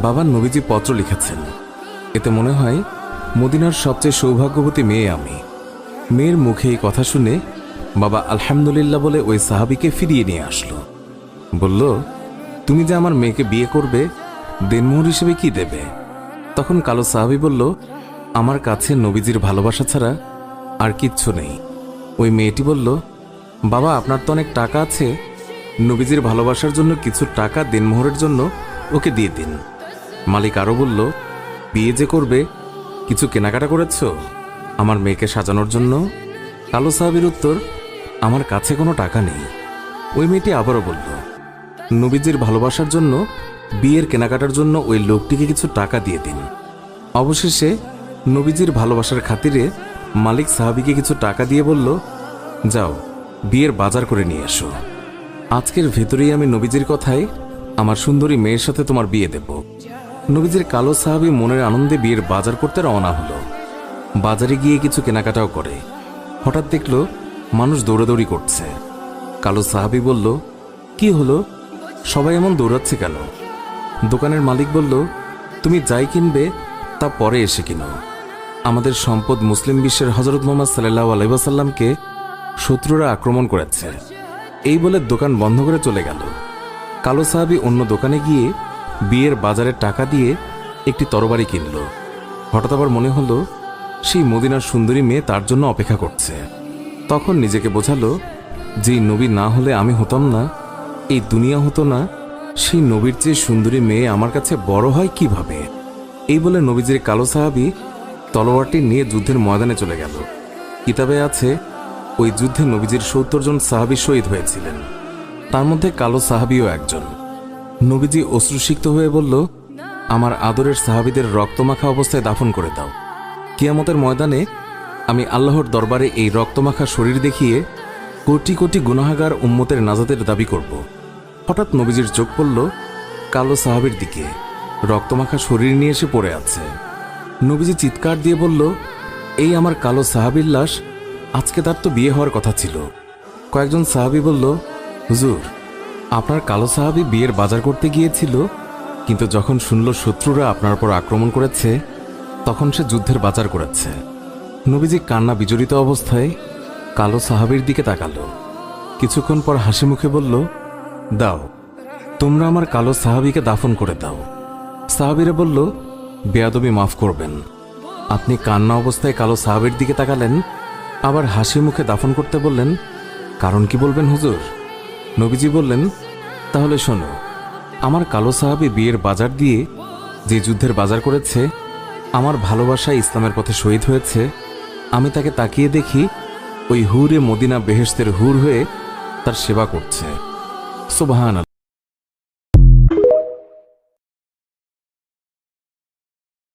বাবা নবীজি পত্র লিখেছেন, এতে মনে হয় মদিনার সবচেয়ে সৌভাগ্যবতী মেয়ে আমি। মেয়ের মুখে এই কথা শুনে বাবা আলহামদুলিল্লাহ বলে ওই সাহাবীকে ফিরিয়ে নিয়ে আসলো। বলল, তুমি যে আমার মেয়েকে বিয়ে করবে, দেনমোহর হিসেবে কি দেবে? তখন কালো সাহাবী বলল, আমার কাছে নবীজির ভালোবাসা ছাড়া আর কিচ্ছু নেই। ওই মেয়েটি বলল, বাবা আপনার তো অনেক টাকা আছে, নবীজির ভালোবাসার জন্য কিছু টাকা দেনমোহরের জন্য ওকে দিয়ে দিন। মালিক আরও বলল, বিয়ে যে করবে, কিছু কেনাকাটা করেছ আমার মেয়েকে সাজানোর জন্য? কালো সাহাবীর উত্তর, আমার কাছে কোনো টাকা নেই। ওই মেয়েটি আবারও বলল, নবীজির ভালোবাসার জন্য বিয়ের কেনাকাটার জন্য ওই লোকটিকে কিছু টাকা দিয়ে দিন। অবশেষে নবীজির ভালোবাসার খাতিরে মালিক সাহাবীকে কিছু টাকা দিয়ে বলল, যাও বিয়ের বাজার করে নিয়ে এসো। আজকের ভেতরেই আমি নবীজির কথায় আমার সুন্দরী মেয়ের সাথে তোমার বিয়ে দেব। নবীজির কালো সাহাবী মনের আনন্দে বিয়ের বাজার করতে রওনা হলো। বাজারে গিয়ে কিছু কেনাকাটাও করে। হঠাৎ দেখলো মানুষ দৌড়াদৌড়ি করছে। কালো সাহাবী বলল, কি হলো, সবাই এমন দৌড়াচ্ছে কেন? দোকানের মালিক বলল, তুমি যাই কিনবে তা পরে এসে কিনো। আমাদের সম্পদ মুসলিম বিশ্বের হযরত মুহাম্মদ সাল্লাল্লাহু আলাইহি ওয়াসাল্লামকে শত্রুরা আক্রমণ করেছে। এই বলে দোকান বন্ধ করে চলে গেল। কালো সাহাবী অন্য দোকানে গিয়ে বিয়ের বাজারের টাকা দিয়ে একটি তরবারি কিনল। হঠাৎ আবার মনে হলো সেই মদিনার সুন্দরী মেয়ে তার জন্য অপেক্ষা করছে। তখন নিজেকে বোঝালো, যেই নবী না হলে আমি হতাম না, এই দুনিয়া হতো না, সেই নবীর চেয়ে সুন্দরী মেয়ে আমার কাছে বড় হয় কিভাবে? এই বলে নবীজির কালো সাহাবী তলোয়ারটি নিয়ে যুদ্ধের ময়দানে চলে গেল। কিতাবে আছে, ওই যুদ্ধে নবীজির ৭০ জন সাহাবী শহীদ হয়েছিলেন, তার মধ্যে কালো সাহাবীও একজন। নবীজি অশ্রুসিক্ত হয়ে বলল, আমার আদরের সাহাবীদের রক্তমাখা অবস্থায় দাফন করে দাও। কিয়ামতের ময়দানে আমি আল্লাহর দরবারে এই রক্তমাখা শরীর দেখিয়ে কোটি কোটি গুনাহগার উম্মতের নাজাতের দাবি করব। হঠাৎ নবীজির চোখ পড়ল কালো সাহাবীর দিকে, রক্তমাখা শরীর নিয়ে এসে পড়ে আছে। নবীজি চিৎকার দিয়ে বলল, এই আমার কালো সাহাবীর লাশ, আজকে তার তো বিয়ে হওয়ার কথা ছিল। কয়েকজন সাহাবী বলল, হুজুর, আপনার কালো সাহাবী বিয়ের বাজার করতে গিয়েছিল, কিন্তু যখন শুনল শত্রুরা আপনার উপর আক্রমণ করেছে, তখন সে যুদ্ধের বাজার করেছে। নবীজি কান্না বিজড়িত অবস্থায় কালো সাহাবীর দিকে তাকালো। কিছুক্ষণ পর হাসি মুখে বলল, দাও, তোমরা আমার কালো সাহাবীকে দাফন করে দাও। সাহাবীরা বলল, বেয়াদবি মাফ করবেন, আপনি কান্না অবস্থায় কালো সাহাবীর দিকে তাকালেন, আবার হাসি মুখে দাফন করতে বললেন, কারণ কি বলবেন হুজুর? নবীজি বললেন, তাহলে শোনো, আমার কালো সাহাবী বিয়ের বাজার দিয়ে যে যুদ্ধের বাজার করেছে, আমার ভালোবাসায় ইসলামের পথে শহীদ হয়েছে, আমি তাকে তাকিয়ে দেখি ওই হুরে মদিনা বেহেশতের হুর হয়ে তার সেবা করছে। সুবহানাল্লাহ।